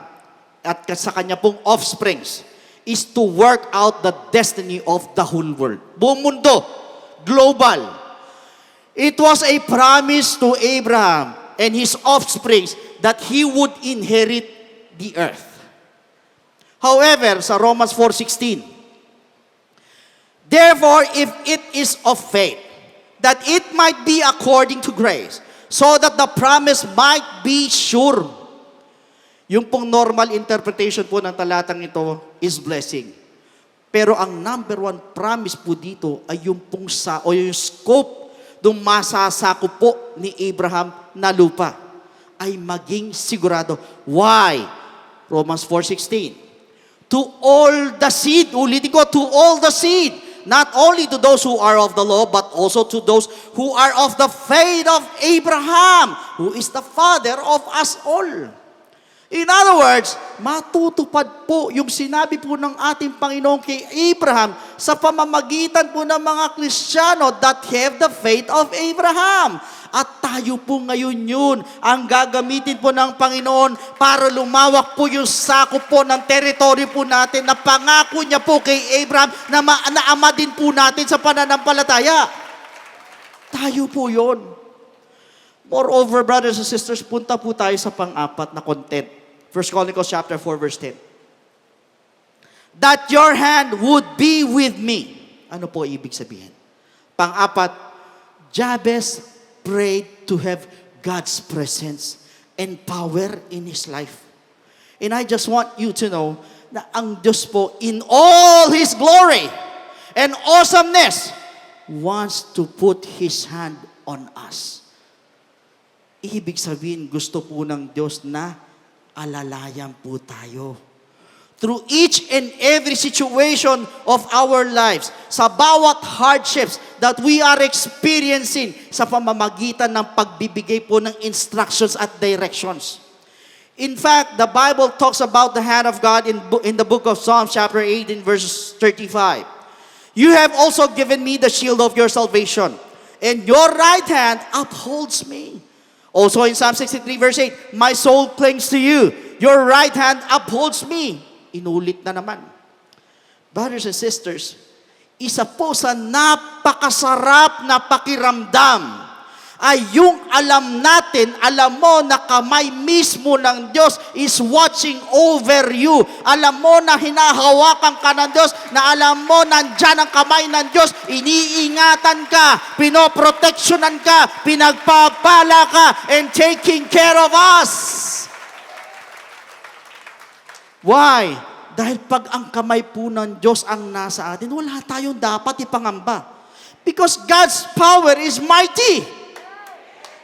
at sa kanya pong offsprings is to work out the destiny of the whole world. Buong mundo, global. It was a promise to Abraham and his offsprings that he would inherit the earth. However, sa Romans 4:16, therefore, if it is of faith, that it might be according to grace, so that the promise might be sure. Yung pong normal interpretation po ng talatang ito is blessing. Pero ang number one promise po dito ay yung pong yung scope ng masasakop po ni Abraham na lupa ay maging sigurado. Why? Romans 4:16. To all the seed, ulitin ko, to all the seed, not only to those who are of the law, but also to those who are of the faith of Abraham, who is the father of us all. In other words, matutupad po yung sinabi po ng ating Panginoon kay Abraham sa pamamagitan po ng mga Kristiyano that have the faith of Abraham. At tayo po ngayon yun ang gagamitin po ng Panginoon para lumawak po yung sakop po ng teritoryo po natin na pangako niya po kay Abraham na ama din po natin sa pananampalataya. Tayo po yun. Moreover, brothers and sisters, punta po tayo sa pang-apat na content. 1 Chronicles chapter 4, verse 10. That your hand would be with me. Ano po ibig sabihin? Pang-apat, Jabez prayed to have God's presence and power in his life. And I just want you to know na ang Diyos po in all His glory and awesomeness wants to put His hand on us. Ibig sabihin, gusto po ng Diyos na alalayan po tayo. through each and every situation of our lives, sa bawat hardships that we are experiencing sa pamamagitan ng pagbibigay po ng instructions at directions. In fact, the Bible talks about the hand of God in the book of Psalms chapter 18 verse 35. You have also given me the shield of your salvation, and your right hand upholds me. Also in Psalm 63 verse 8, my soul clings to you. Your right hand upholds me. Inulit na naman. Brothers and sisters, isa po sa napakasarap na pakiramdam ay yung alam natin, alam mo na kamay mismo ng Diyos is watching over you. Alam mo na hinahawakan ka ng Diyos, na alam mo nandyan ang kamay ng Diyos, iniingatan ka, pinoproteksyonan ka, pinagpapala ka, and taking care of us. Why? Dahil pag ang kamay po ng Diyos ang nasa atin, wala tayong dapat ipangamba. Because God's power is mighty.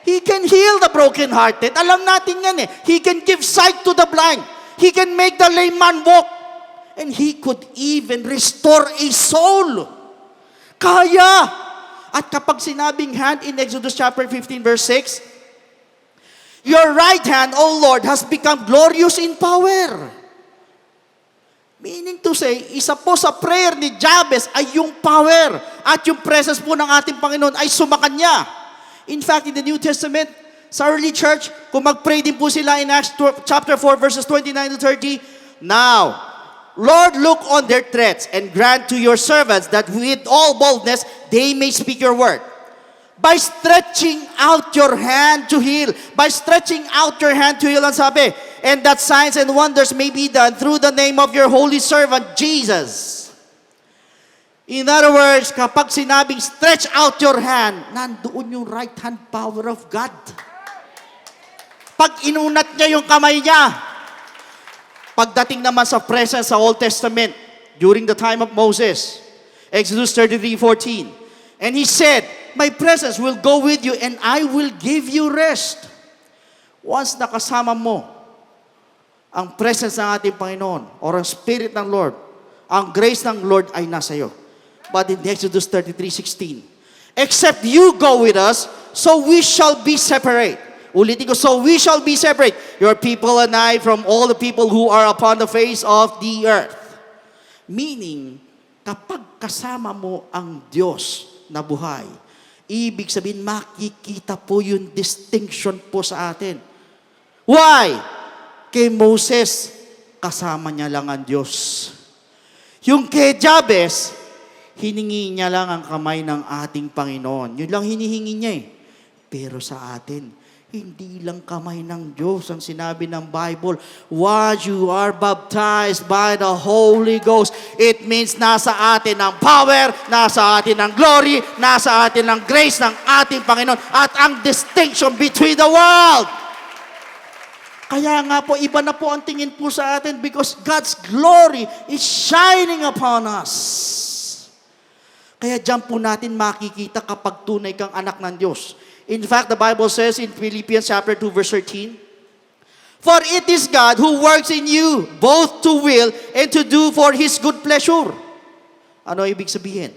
He can heal the brokenhearted. Alam natin yan eh. He can give sight to the blind. He can make the lame man walk. And He could even restore a soul. Kaya. At kapag sinabing hand in Exodus chapter 15 verse 6, your right hand, O Lord, has become glorious in power. Meaning to say, isa po sa prayer ni Jabez ay yung power at yung presence po ng ating Panginoon ay sumakanya. In fact, in the New Testament, sa early church, kung mag-pray din po sila in Acts chapter 4 verses 29 to 30, now, Lord, look on their threats and grant to your servants that with all boldness they may speak your word. By stretching out your hand to heal. By stretching out your hand to heal, ang sabi, and that signs and wonders may be done through the name of your holy servant, Jesus. In other words, kapag sinabing stretch out your hand, nandoon yung right hand power of God. Pag inunat niya yung kamay niya, pagdating naman sa presence sa Old Testament, during the time of Moses, Exodus 33:14, and he said, my presence will go with you and I will give you rest. Once nakasama mo ang presence ng ating Panginoon or ang Spirit ng Lord, ang grace ng Lord ay nasa iyo. But in Exodus 33:16, except you go with us, so we shall be separate. Ulitin ko, so we shall be separate, your people and I, from all the people who are upon the face of the earth. Meaning, kapag kasama mo ang Diyos na buhay, ibig sabihin, makikita po yung distinction po sa atin. Why? Kay Moses, kasama niya lang ang Diyos. Yung kay Jabez, hiningi niya lang ang kamay ng ating Panginoon. Yun lang hinihingi niya eh. Pero sa atin, hindi lang kamay ng Diyos ang sinabi ng Bible. Once you are baptized by the Holy Ghost, it means nasa atin ang power, nasa atin ang glory, nasa atin ang grace ng ating Panginoon at ang distinction between the world. Kaya nga po, iba na po ang tingin po sa atin because God's glory is shining upon us. Kaya dyan po natin makikita kapag tunay kang anak ng Diyos. In fact, the Bible says in Philippians chapter 2 verse 13, for it is God who works in you both to will and to do for His good pleasure. Ano ibig sabihin?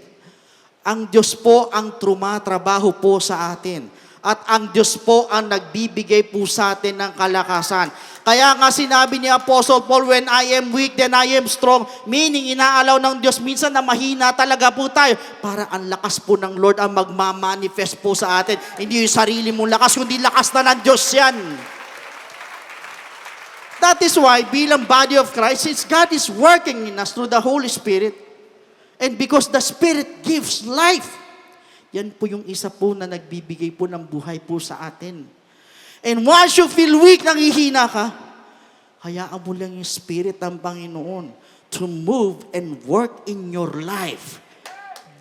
Ang Diyos po ang trumatrabaho po sa atin. At ang Diyos po ang nagbibigay po sa atin ng kalakasan. Kaya nga sinabi ni Apostle Paul, when I am weak, then I am strong. Meaning, inaalaw ng Diyos minsan na mahina talaga po tayo para ang lakas po ng Lord ang magmamanifest po sa atin. Hindi yung sarili mong lakas, kundi lakas na ng Diyos yan. That is why, bilang body of Christ, since God is working in us through the Holy Spirit, and because the Spirit gives life, yan po yung isa po na nagbibigay po ng buhay po sa atin. And once you feel weak, nangihina ka, hayaan mo lang yung Spirit ng Panginoon to move and work in your life.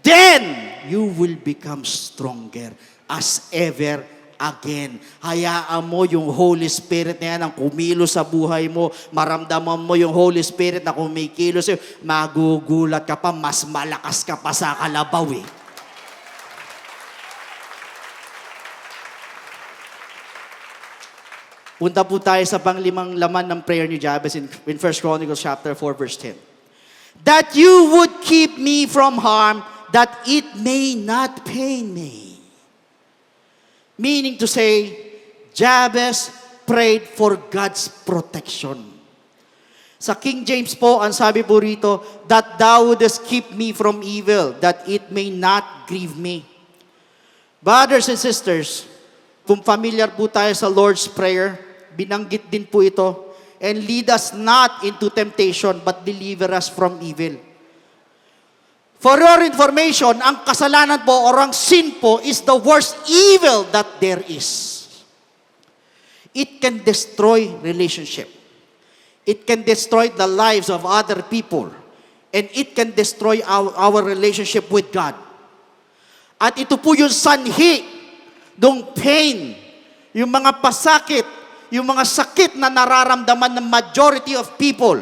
Then, you will become stronger as ever again. Hayaan mo yung Holy Spirit na yan ang kumilos sa buhay mo. Maramdaman mo yung Holy Spirit na kumikilos sa'yo. Magugulat ka pa, mas malakas ka pa sa kalabaw eh. Punta po tayo sa panglimang laman ng prayer ni Jabez in 1 Chronicles chapter 4 verse 10. That you would keep me from harm, that it may not pain me. Meaning to say, Jabez prayed for God's protection. Sa King James po, ang sabi po rito, that thou wouldest keep me from evil, that it may not grieve me. Brothers and sisters, kung familiar po tayo sa Lord's Prayer, binanggit din po ito, and lead us not into temptation, but deliver us from evil. For your information, ang kasalanan po or ang sin po is the worst evil that there is. It can destroy relationship. It can destroy the lives of other people. And it can destroy our relationship with God. At ito po yung sanhi ng pain, yung mga pasakit, yung mga sakit na nararamdaman ng majority of people.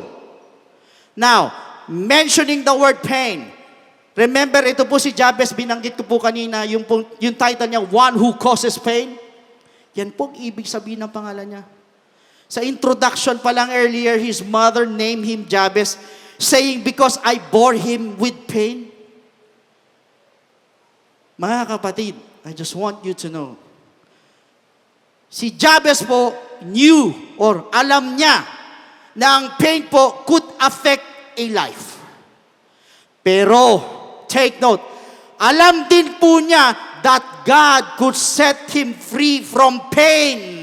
Now, mentioning the word pain, remember, ito po si Jabez, binanggit ko po kanina, yung title niya, One Who Causes Pain. Yan po ang ibig sabihin ng pangalan niya. Sa introduction pa lang earlier, his mother named him Jabez, saying, because I bore him with pain. Mga kapatid, I just want you to know, si Jabez po knew or alam niya na ang pain po could affect a life. Pero, take note, alam din po niya that God could set him free from pain.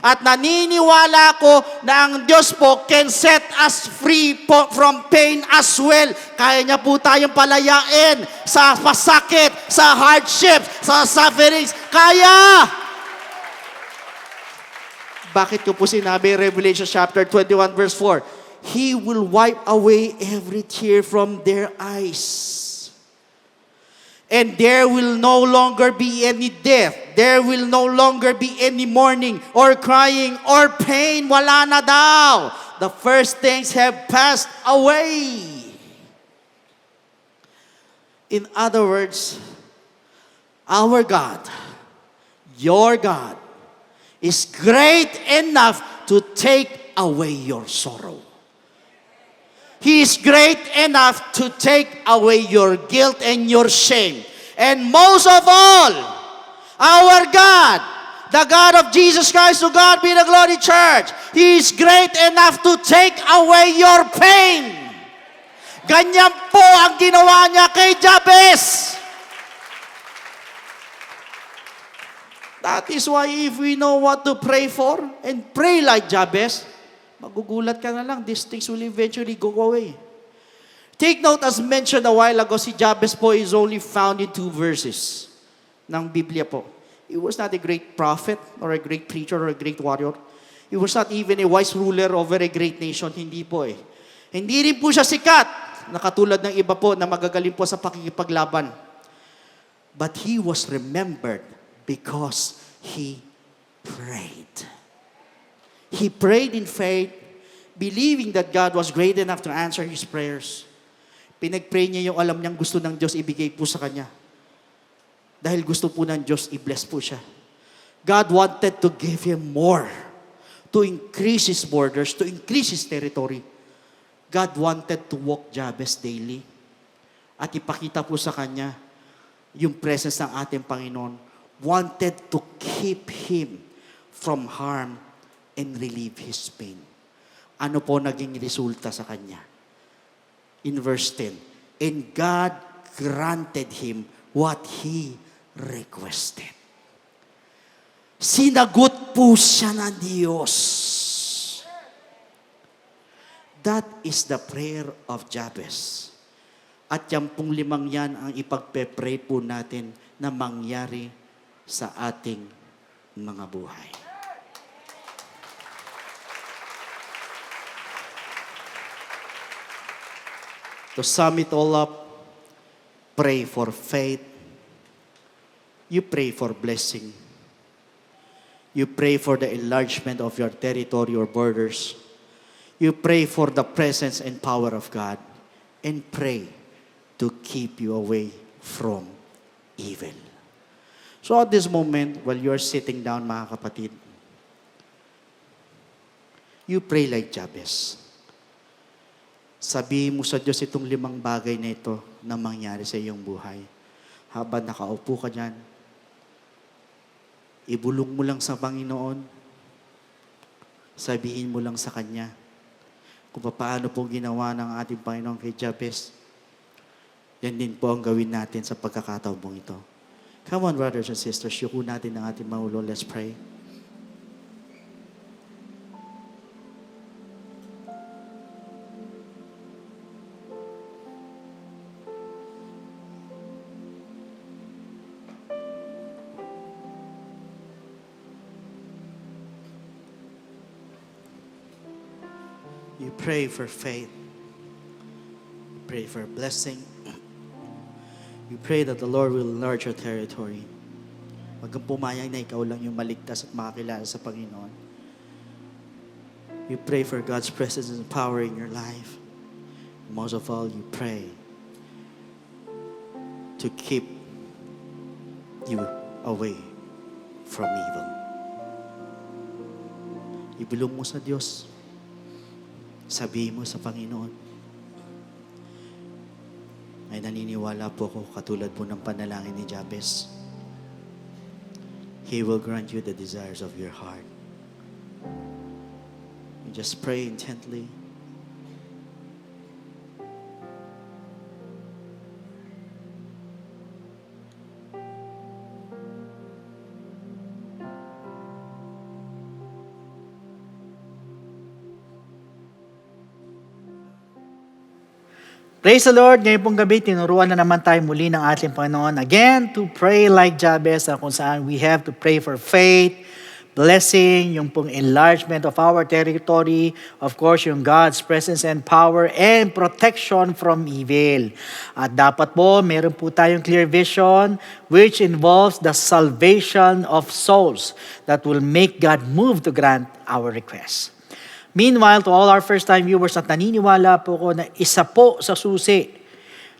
At naniniwala ko na ang Diyos po can set us free po from pain as well. Kaya niya po tayong palayain sa pasakit, sa hardship, sa sufferings. Kaya! Bakit ko po sinabi Revelation chapter 21 verse 4? He will wipe away every tear from their eyes. And there will no longer be any death. There will no longer be any mourning or crying or pain. Wala na daw. The first things have passed away. In other words, our God, your God, is great enough to take away your sorrow. He is great enough to take away your guilt and your shame. And most of all, our God, the God of Jesus Christ, to God be the glory, church. He is great enough to take away your pain. Ganyan po ang ginawa niya kay Jabez. That is why if we know what to pray for and pray like Jabez, magugulat ka na lang, these things will eventually go away. Take note, as mentioned a while ago, si Jabez po is only found in 2 verses ng Biblia po. He was not a great prophet or a great preacher or a great warrior. He was not even a wise ruler over a great nation. Hindi po eh. Hindi rin po siya sikat, na katulad ng iba po na magagaling po sa pakikipaglaban. But he was remembered because he prayed. He prayed in faith, believing that God was great enough to answer his prayers. Pinag-pray niya yung alam niyang gusto ng Diyos ibigay po sa kanya. Dahil gusto po ng Diyos, i-bless po siya. God wanted to give him more, to increase his borders, to increase his territory. God wanted to walk Jabez daily at ipakita po sa kanya yung presence ng ating Panginoon. Wanted to keep him from harm and relieve his pain. Ano po naging resulta sa kanya? In verse 10, and God granted him what he requested. Sinagot po siya ng Diyos. That is the prayer of Jabez. At yan pong 5 yan ang ipagpe-pray po natin na mangyari sa ating mga buhay. To sum it all up, pray for faith. You pray for blessing. You pray for the enlargement of your territory or borders. You pray for the presence and power of God. And pray to keep you away from evil. So at this moment, while you're sitting down, mga kapatid, You pray like Jabez. Sabihin mo sa Diyos itong 5 bagay na ito na mangyari sa iyong buhay. Habang nakaupo ka dyan, ibulong mo lang sa Panginoon, sabihin mo lang sa Kanya kung paano po ginawa ng ating Panginoon kay Jabez. Yan din po ang gawin natin sa pagkakataon mong ito. Come on, brothers and sisters, yuko natin ang ating mga ulo. Let's pray. You pray for faith. You pray for blessing. You pray that the Lord will enlarge your territory. Huwag kang pumayag na ikaw lang yung maligtas at makakilala sa Panginoon. You pray for God's presence and power in your life. Most of all, you pray to keep you away from evil. Ibulong mo sa Diyos. Sabihin mo sa Panginoon, ay naniniwala po ako katulad po ng panalangin ni Jabez. He will grant you the desires of your heart. You just pray intently. Praise the Lord! Ngayon pong gabi, tinuruan na naman tayo muli ng ating Panginoon again to pray like Jabez, kung saan we have to pray for faith, blessing, yung pong enlargement of our territory, of course, yung God's presence and power and protection from evil. At dapat po, meron po tayong clear vision which involves the salvation of souls that will make God move to grant our requests. Meanwhile, to all our first-time viewers, at naniniwala po ko na isa po sa susi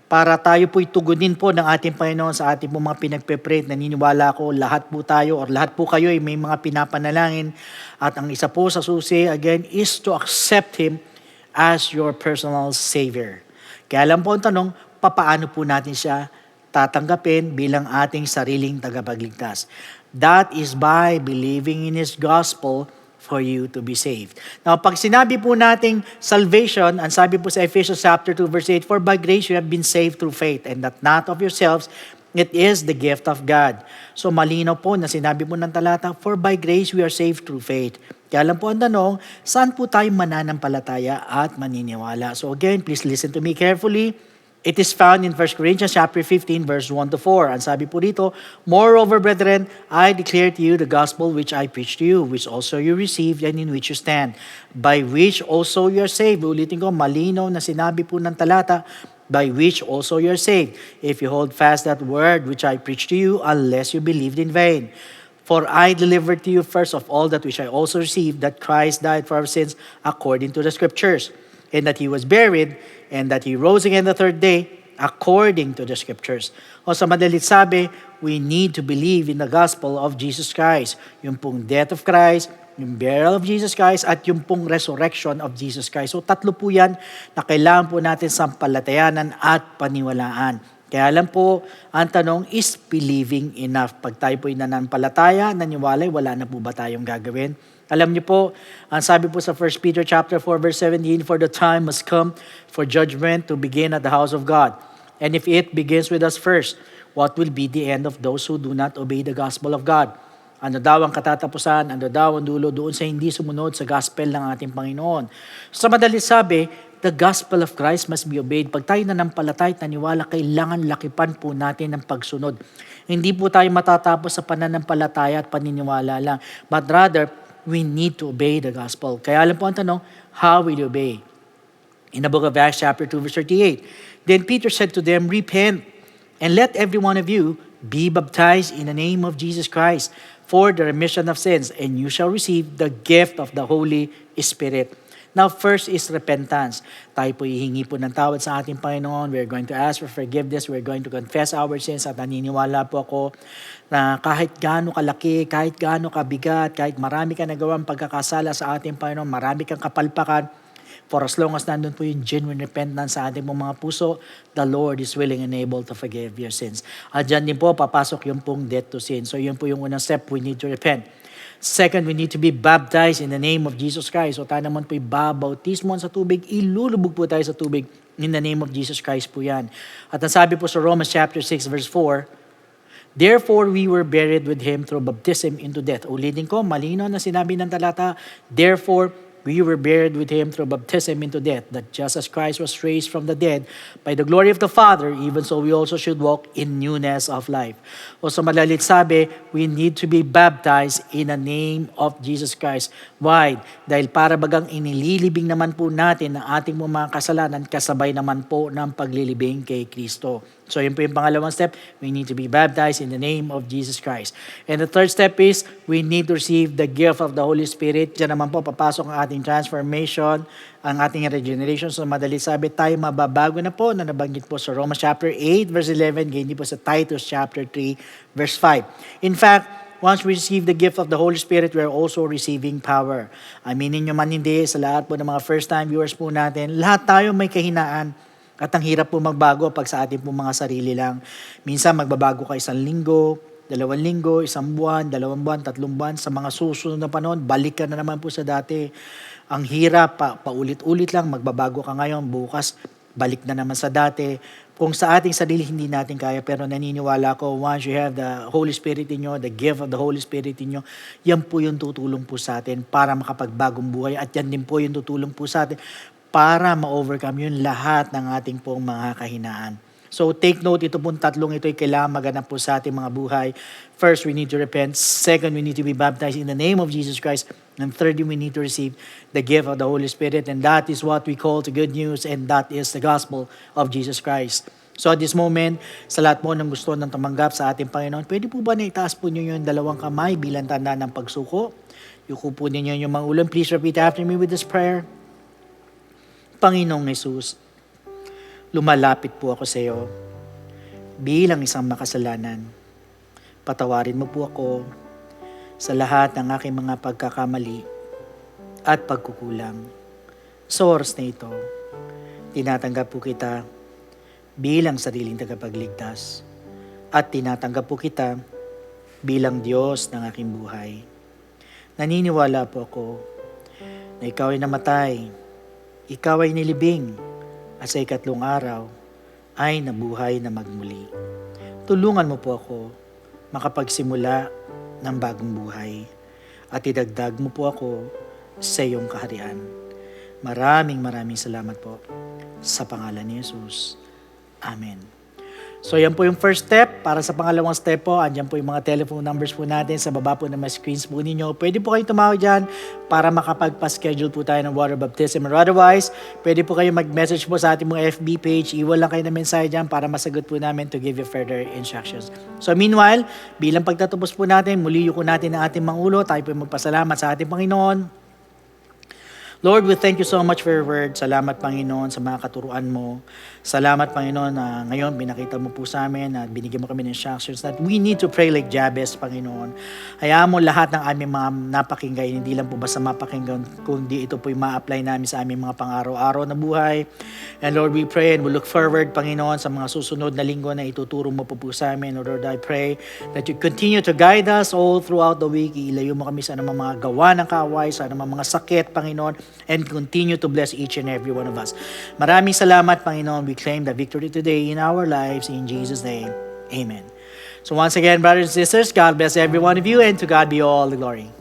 para tayo po'y tugunin po ng ating Panginoon sa ating po mga pinagpe-pray. Naniniwala ko lahat po tayo or lahat po kayo ay may mga pinapanalangin. At ang isa po sa susi, again, is to accept Him as your personal Savior. Kaya lang po ang tanong, papaano po natin siya tatanggapin bilang ating sariling tagapagligtas? That is by believing in His gospel for you to be saved. Now, pag sinabi po nating salvation, ang sabi po sa Ephesians chapter 2 verse 8, for by grace you have been saved through faith, and that not of yourselves, it is the gift of God. So malinaw po na sinabi po ng talata, for by grace we are saved through faith. Kaya lang po ang tanong, saan po tayo mananampalataya at maniniwala? So again, please listen to me carefully. It is found in 1 Corinthians chapter 15, verse 1 to 4. Ang sabi po dito, moreover, brethren, I declare to you the gospel which I preached to you, which also you received and in which you stand, by which also you are saved. Ulitin ko, malinaw na sinabi po ng talata, by which also you are saved, if you hold fast that word which I preached to you, unless you believed in vain. For I delivered to you first of all that which I also received, that Christ died for our sins according to the Scriptures, and that He was buried, and that He rose again the third day, according to the Scriptures. O sa madalit sabi, we need to believe in the gospel of Jesus Christ. Yung pong death of Christ, yung burial of Jesus Christ, at yung pong resurrection of Jesus Christ. So tatlo po yan na kailangan po natin sampalatayanan at paniwalaan. Kaya lang po, ang tanong is believing enough. Pag tayo po'y nananampalataya, naniwalay, wala na po ba tayong gagawin? Alam niyo po, ang sabi po sa 1 Peter chapter 4 verse 17, for the time must come for judgment to begin at the house of God. And if it begins with us first, what will be the end of those who do not obey the gospel of God? Ano daw ang katatapusan, ano daw ang dulo doon sa hindi sumunod sa gospel ng ating Panginoon? Sa madalit sabi, the gospel of Christ must be obeyed. Pag tayo nanampalatay, naniwala, kailangan lakipan po natin ng pagsunod. Hindi po tayo matatapos sa pananampalataya at paniniwala lang. But rather, we need to obey the gospel. Kaya alam po ang tanong, how will you obey? In the book of Acts chapter 2 verse 38, then Peter said to them, repent, and let every one of you be baptized in the name of Jesus Christ for the remission of sins, and you shall receive the gift of the Holy Spirit. Now, first is repentance. Tayo po hihingi po ng tawad sa ating Panginoon. We're going to ask for forgiveness. We're going to confess our sins. At naniniwala po ako na kahit gaano kalaki, kahit gaano kabigat, kahit marami ka nagawang pagkakasala sa ating Panginoon, marami kang kapalpakan, for as long as nandun po yung genuine repentance sa ating mga puso, the Lord is willing and able to forgive your sins. At dyan din po, papasok yung pong death to sin. So yun po yung unang step, we need to repent. Second, we need to be baptized in the name of Jesus Christ. So tayo naman po ibabautismoan sa tubig, ilulubog po tayo sa tubig in the name of Jesus Christ po yan. At ang sabi po sa Romans chapter 6 verse 4, therefore we were buried with Him through baptism into death. Ulitin ko, malinaw na sinabi ng talata, therefore we were buried with Him through baptism into death, that just as Christ was raised from the dead by the glory of the Father, even so we also should walk in newness of life. O sa malalit sabi, we need to be baptized in the name of Jesus Christ. Why? Dahil para bagang inililibing naman po natin ang ating mga kasalanan, kasabay naman po ng paglilibing kay Kristo. So yun po yung pangalawang step, we need to be baptized in the name of Jesus Christ. And the third step is, we need to receive the gift of the Holy Spirit. Diyan naman po papasok ang ating transformation, ang ating regeneration. So madali sabi, tayo mababago na po, na nabanggit po sa Romans chapter 8 verse 11, ganyan po sa Titus chapter 3 verse 5. In fact, once we receive the gift of the Holy Spirit, we are also receiving power. Aminin nyo man hindi, sa lahat po ng mga first time viewers po natin, lahat tayo may kahinaan. At ang hirap po magbago pag sa ating po mga sarili lang. Minsan magbabago ka 1 linggo, 2 linggo, 1 buwan, 2 buwan, 3 buwan. Sa mga susunod na panahon, balik ka na naman po sa dati. Ang hirap, paulit-ulit lang, magbabago ka ngayon, bukas, balik na naman sa dati. Kung sa ating sarili hindi natin kaya, pero naniniwala ko, once you have the Holy Spirit in you, the gift of the Holy Spirit in you, yan po yung tutulong po sa atin para makapagbagong buhay. At yan din po yung tutulong po sa atin para ma-overcome yun lahat ng ating pong mga kahinaan. So take note, ito pong tatlong ito ay kailangan maganap po sa ating mga buhay. First, we need to repent. Second, we need to be baptized in the name of Jesus Christ. And thirdly, we need to receive the gift of the Holy Spirit. And that is what we call the good news, and that is the gospel of Jesus Christ. So at this moment, sa lahat po ng gusto ng tumanggap sa ating Panginoon, pwede po ba na itaas po ninyo yung 2 kamay bilang tanda ng pagsuko? Yuko po ninyo yung mga ulo. Please repeat after me with this prayer. Panginoong Jesus, lumalapit po ako sa iyo bilang isang makasalanan. Patawarin mo po ako sa lahat ng aking mga pagkakamali at pagkukulang. Sa oras na ito, tinatanggap po kita bilang sariling tagapagligtas at tinatanggap po kita bilang Diyos ng aking buhay. Naniniwala po ako na ikaw ay namatay, ikaw ay nilibing, at sa 3 araw ay nabuhay na magmuli. Tulungan mo po ako makapagsimula ng bagong buhay at idagdag mo po ako sa iyong kaharian. Maraming salamat po sa pangalan ni Jesus. Amen. So yan po yung first step. Para sa pangalawang step po, andyan po yung mga telephone numbers po natin sa baba po ng mga screens po ninyo. Pwede po kayong tumawag dyan para makapagpa-schedule po tayo ng water baptism. Or otherwise, pwede po kayo mag-message po sa ating mga FB page. Iwan lang kayo ng mensahe dyan para masagot po namin to give you further instructions. So meanwhile, bilang pagtatapos po natin, muli yuko natin ang ating mga ulo. Tayo po magpasalamat sa ating Panginoon. Lord, we thank you so much for your word. Salamat, Panginoon, sa mga katuruan mo. Salamat, Panginoon, na ngayon binakita mo po sa amin at binigyan mo kami ng instructions that we need to pray like Jabez, Panginoon. Hayaan mo lahat ng aming mga napakinggan, hindi lang po basta mapakinggan, kundi ito po yung ma-apply namin sa aming mga pang-araw-araw na buhay. And Lord, we pray and we look forward, Panginoon, sa mga susunod na linggo na ituturo mo po sa amin. Lord, I pray that you continue to guide us all throughout the week. Ilayo mo kami sa anumang mga gawa ng kaaway, sa anumang mga sakit, Panginoon, and continue to bless each and every one of us. Maraming salamat, Panginoon. We claim the victory today in our lives. In Jesus' name, amen. So once again, brothers and sisters, God bless every one of you, and to God be all the glory.